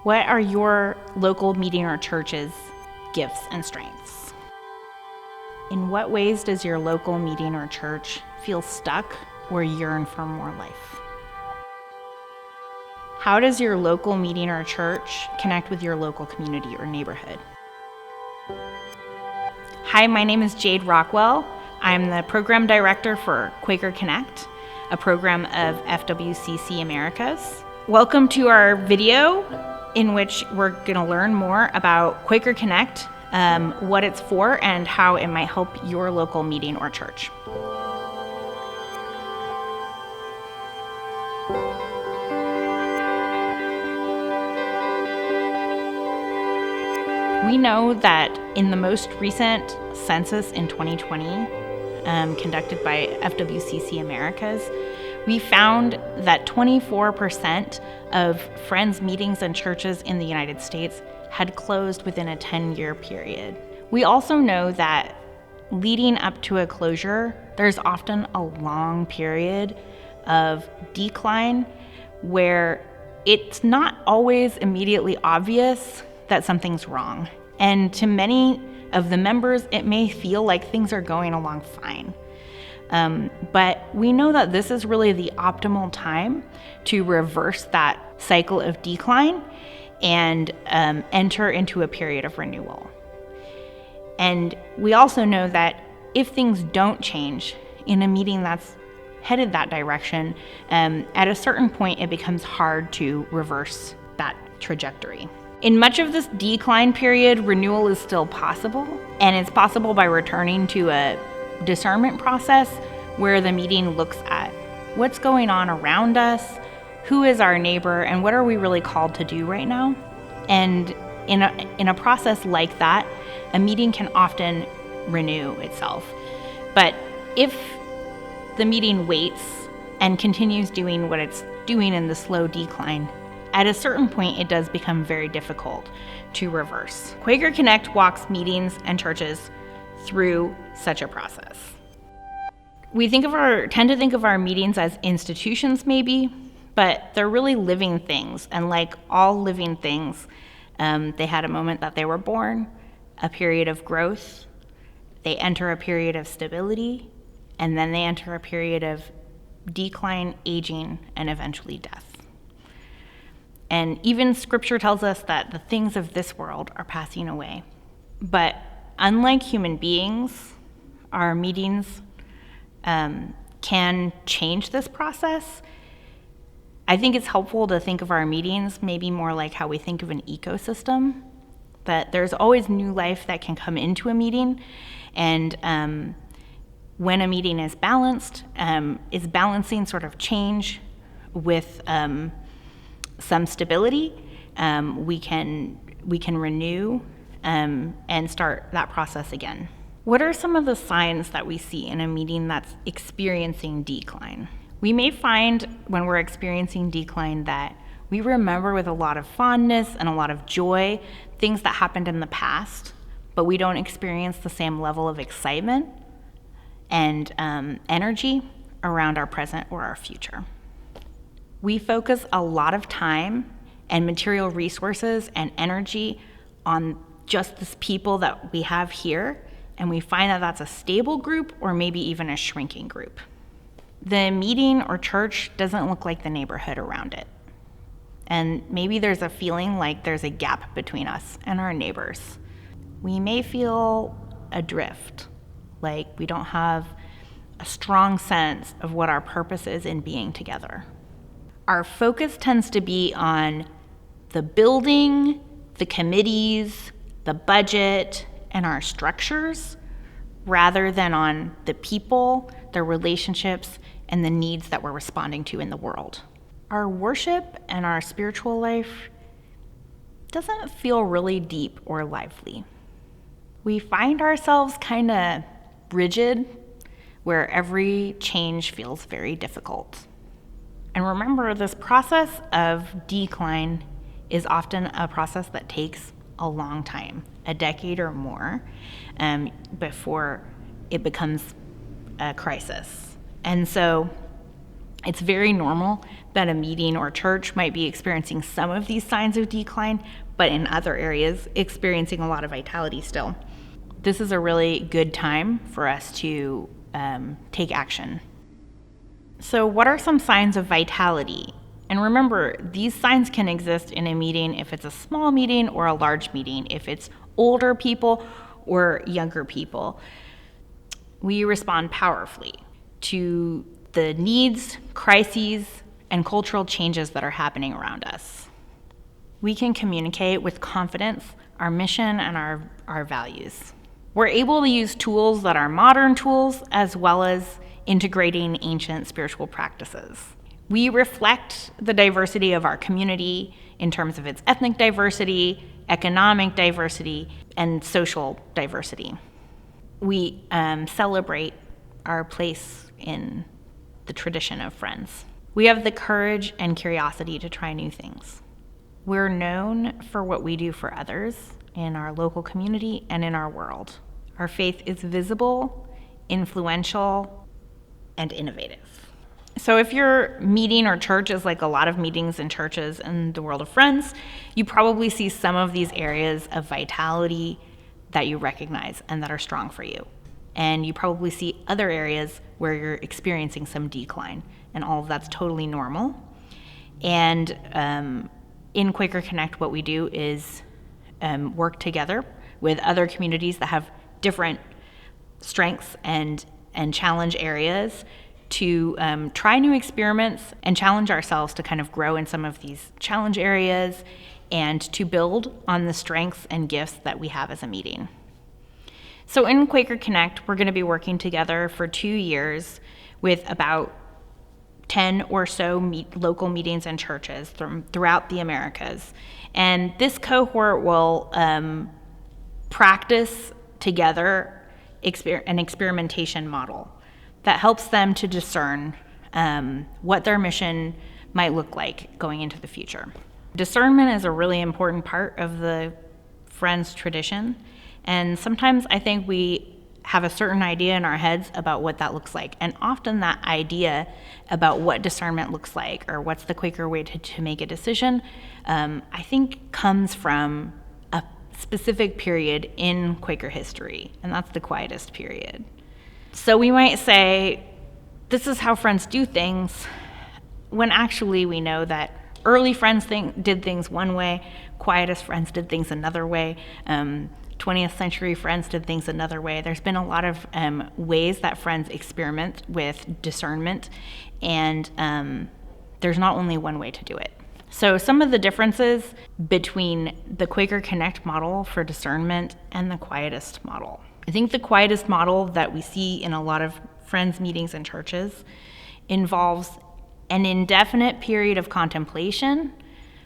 What are your local meeting or church's gifts and strengths? In what ways does your local meeting or church feel stuck or yearn for more life? How does your local meeting or church connect with your local community or neighborhood? Hi, my name is Jade Rockwell. I'm the program director for Quaker Connect, a program of FWCC Americas. Welcome to our video in which we're going to learn more about Quaker Connect, what it's for, and how it might help your local meeting or church. We know that in the most recent census in 2020, conducted by FWCC Americas, we found that 24% of Friends meetings and churches in the United States had closed within a 10-year period. We also know that leading up to a closure, there's often a long period of decline where it's not always immediately obvious that something's wrong. And to many of the members, it may feel like things are going along fine. But we know that this is really the optimal time to reverse that cycle of decline and enter into a period of renewal. And we also know that if things don't change in a meeting that's headed that direction, at a certain point it becomes hard to reverse that trajectory. In much of this decline period, renewal is still possible, and it's possible by returning to a discernment process where the meeting looks at what's going on around us, who is our neighbor, and what are we really called to do right now. And in a process like that, a meeting can often renew itself. But if the meeting waits and continues doing what it's doing in the slow decline, at a certain point, it does become very difficult to reverse. Quaker Connect walks meetings and churches through such a process. We tend to think of our meetings as institutions maybe, but they're really living things. And like all living things, they had a moment that they were born, a period of growth, they enter a period of stability, and then they enter a period of decline, aging, and eventually death. And even scripture tells us that the things of this world are passing away. But unlike human beings, our meetings can change this process. I think it's helpful to think of our meetings maybe more like how we think of an ecosystem, that there's always new life that can come into a meeting. And when a meeting is balanced, is balancing sort of change with some stability, we can renew and start that process again. What are some of the signs that we see in a meeting that's experiencing decline? We may find when we're experiencing decline that we remember with a lot of fondness and a lot of joy things that happened in the past, but we don't experience the same level of excitement and energy around our present or our future. We focus a lot of time and material resources and energy on just the people that we have here, and we find that that's a stable group or maybe even a shrinking group. The meeting or church doesn't look like the neighborhood around it. And maybe there's a feeling like there's a gap between us and our neighbors. We may feel adrift, like we don't have a strong sense of what our purpose is in being together. Our focus tends to be on the building, the committees, the budget, and our structures, rather than on the people, the relationships, and the needs that we're responding to in the world. Our worship and our spiritual life doesn't feel really deep or lively. We find ourselves kind of rigid, where every change feels very difficult. And remember, this process of decline is often a process that takes a long time, a decade or more, before it becomes a crisis. And so It's very normal that a meeting or church might be experiencing some of these signs of decline, but in other areas, experiencing a lot of vitality still. This is a really good time for us to take action. So what are some signs of vitality? And remember, these signs can exist in a meeting if it's a small meeting or a large meeting, if it's older people or younger people. We respond powerfully to the needs, crises, and cultural changes that are happening around us. We can communicate with confidence our mission and our values. We're able to use tools that are modern tools as well as integrating ancient spiritual practices. We reflect the diversity of our community in terms of its ethnic diversity, economic diversity, and social diversity. We celebrate our place in the tradition of Friends. We have the courage and curiosity to try new things. We're known for what we do for others in our local community and in our world. Our faith is visible, influential, and innovative. So if your meeting or church is like a lot of meetings and churches in the world of Friends, you probably see some of these areas of vitality that you recognize and that are strong for you. And you probably see other areas where you're experiencing some decline, and all of that's totally normal. And in Quaker Connect, what we do is work together with other communities that have different strengths and challenge areas to try new experiments and challenge ourselves to kind of grow in some of these challenge areas and to build on the strengths and gifts that we have as a meeting. So in Quaker Connect, we're going to be working together for 2 years with about 10 or so local meetings and churches throughout the Americas. And this cohort will practice together an experimentation model that helps them to discern what their mission might look like going into the future. Discernment is a really important part of the Friends tradition. And sometimes I think we have a certain idea in our heads about what that looks like. And often that idea about what discernment looks like or what's the Quaker way to make a decision, I think comes from a specific period in Quaker history, and that's the Quietist period. So we might say, this is how Friends do things, when actually we know that early Friends did things one way, Quietist Friends did things another way, 20th century Friends did things another way. There's been a lot of ways that Friends experiment with discernment, and there's not only one way to do it. So some of the differences between the Quaker Connect model for discernment and the Quietist model. I think the Quietist model that we see in a lot of Friends meetings and churches involves an indefinite period of contemplation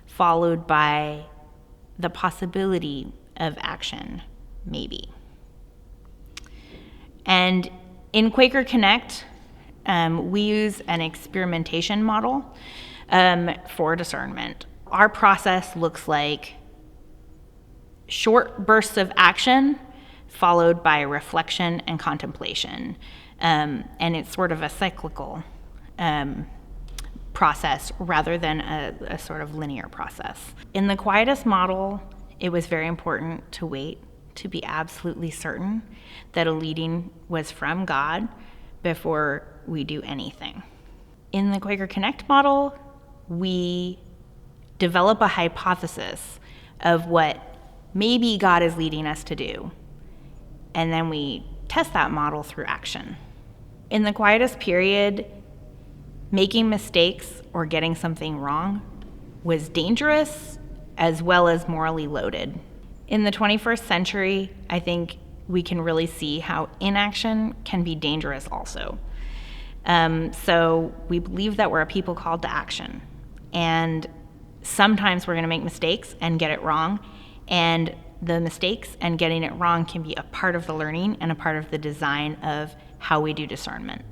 followed by the possibility of action, maybe. And in Quaker Connect, we use an experimentation model for discernment. Our process looks like short bursts of action followed by reflection and contemplation. And it's sort of a cyclical process rather than a sort of linear process. In the Quietist model, it was very important to wait to be absolutely certain that a leading was from God before we do anything. In the Quaker Connect model, we develop a hypothesis of what maybe God is leading us to do, and then we test that model through action. In the Quietist period, making mistakes or getting something wrong was dangerous as well as morally loaded. In the 21st century, I think we can really see how inaction can be dangerous also. So we believe that we're a people called to action. And sometimes we're going to make mistakes and get it wrong. And the mistakes and getting it wrong can be a part of the learning and a part of the design of how we do discernment.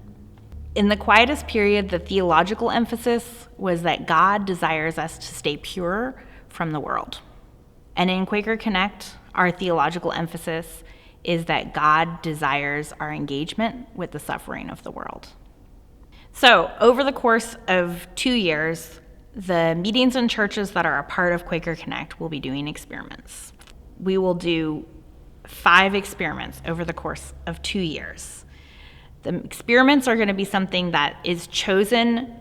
In the Quietist period, the theological emphasis was that God desires us to stay pure from the world. And in Quaker Connect, our theological emphasis is that God desires our engagement with the suffering of the world. So over the course of 2 years, the meetings and churches that are a part of Quaker Connect will be doing experiments. We will do 5 experiments over the course of 2 years. The experiments are going to be something that is chosen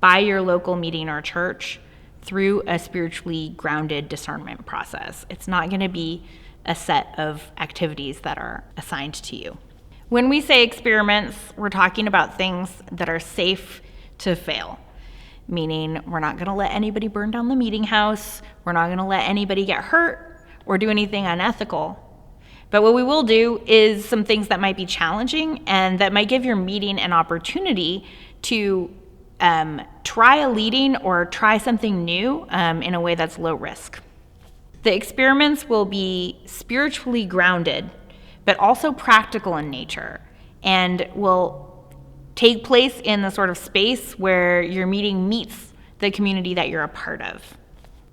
by your local meeting or church through a spiritually grounded discernment process. It's not going to be a set of activities that are assigned to you. When we say experiments, we're talking about things that are safe to fail, meaning we're not going to let anybody burn down the meeting house, we're not going to let anybody get hurt or do anything unethical. But what we will do is some things that might be challenging and that might give your meeting an opportunity to try a leading or try something new in a way that's low risk. The experiments will be spiritually grounded, but also practical in nature, and will take place in the sort of space where your meeting meets the community that you're a part of.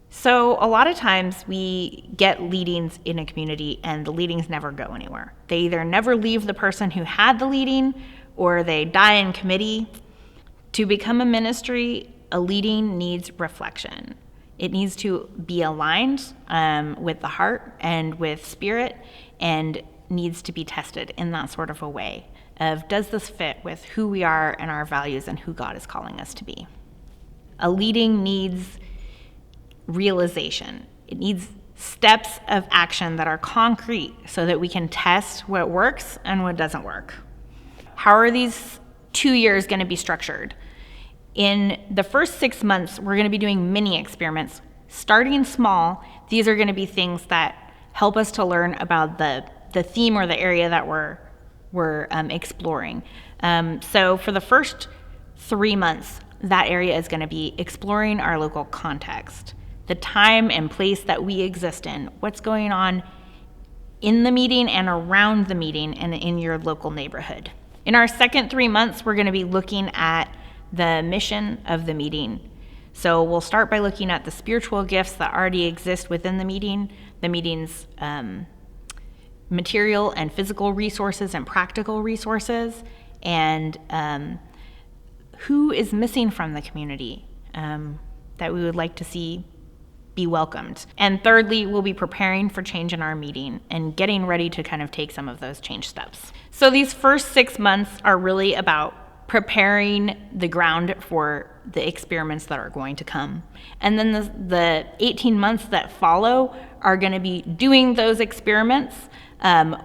So a lot of times we get leadings in a community and the leadings never go anywhere. They either never leave the person who had the leading or they die in committee. To become a ministry, a leading needs reflection. It needs to be aligned with the heart and with spirit, and needs to be tested in that sort of a way of, does this fit with who we are and our values and who God is calling us to be? A leading needs realization. It needs steps of action that are concrete so that we can test what works and what doesn't work. How are these 2 years going to be structured? In the first 6 months, we're going to be doing mini experiments. Starting small, these are going to be things that help us to learn about the theme or the area that we're exploring. So for the first 3 months, that area is going to be exploring our local context, the time and place that we exist in, what's going on in the meeting and around the meeting and in your local neighborhood. In our second 3 months, we're going to be looking at the mission of the meeting. So we'll start by looking at the spiritual gifts that already exist within the meeting's material and physical resources and practical resources, and who is missing from the community that we would like to see be welcomed. And thirdly, we'll be preparing for change in our meeting and getting ready to kind of take some of those change steps. So these first 6 months are really about preparing the ground for the experiments that are going to come. And then the 18 months that follow are going to be doing those experiments,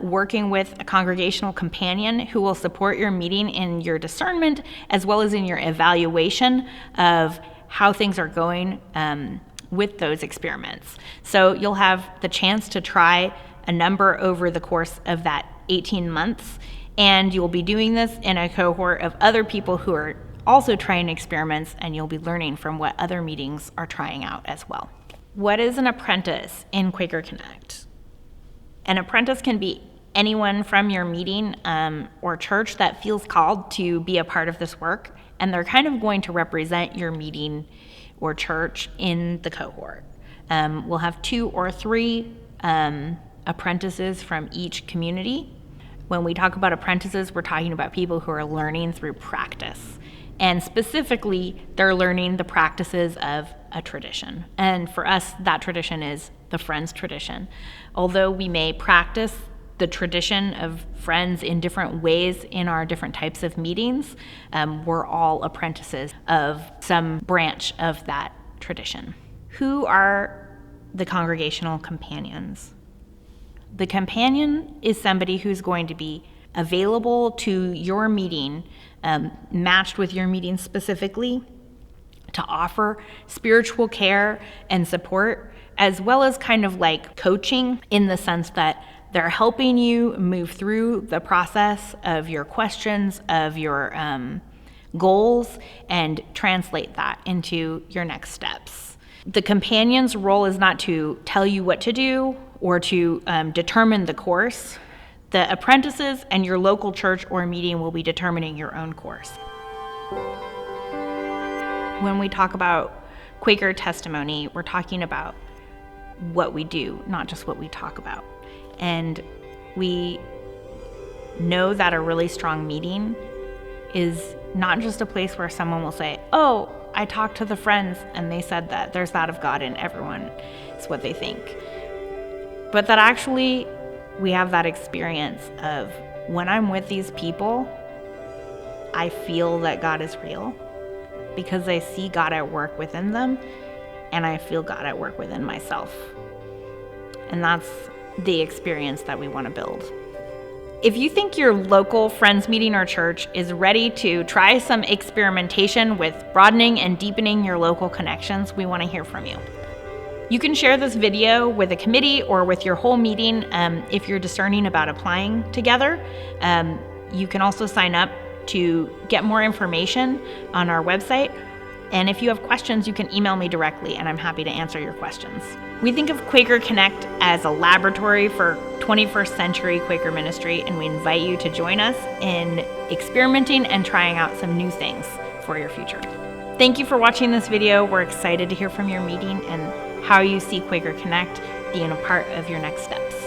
working with a congregational companion who will support your meeting in your discernment as well as in your evaluation of how things are going with those experiments. So you'll have the chance to try a number over the course of that 18 months, and you'll be doing this in a cohort of other people who are also trying experiments, and you'll be learning from what other meetings are trying out as well. What is an apprentice in Quaker Connect? An apprentice can be anyone from your meeting or church that feels called to be a part of this work, and they're kind of going to represent your meeting or church in the cohort. We'll have 2 or 3 apprentices from each community. When we talk about apprentices, we're talking about people who are learning through practice. And specifically, they're learning the practices of a tradition. And for us, that tradition is the Friends tradition. Although we may practice the tradition of Friends in different ways in our different types of meetings, we're all apprentices of some branch of that tradition. Who are the congregational companions? The companion is somebody who's going to be available to your meeting, matched with your meeting specifically, to offer spiritual care and support, as well as kind of like coaching in the sense that they're helping you move through the process of your questions, of your goals, and translate that into your next steps. The companion's role is not to tell you what to do or to determine the course. The apprentices and your local church or meeting will be determining your own course. When we talk about Quaker testimony, we're talking about what we do, not just what we talk about. And we know that a really strong meeting is not just a place where someone will say, oh, I talked to the friends and they said that there's that of God in everyone. It's what they think. But that actually we have that experience of when I'm with these people, I feel that God is real because I see God at work within them and I feel God at work within myself. And that's the experience that we want to build. If you think your local friends meeting or church is ready to try some experimentation with broadening and deepening your local connections, we want to hear from you. You can share this video with a committee or with your whole meeting if you're discerning about applying together. You can also sign up to get more information on our website. And if you have questions, you can email me directly and I'm happy to answer your questions. We think of Quaker Connect as a laboratory for 21st century Quaker ministry, and we invite you to join us in experimenting and trying out some new things for your future. Thank you for watching this video. We're excited to hear from your meeting and how you see Quaker Connect being a part of your next steps.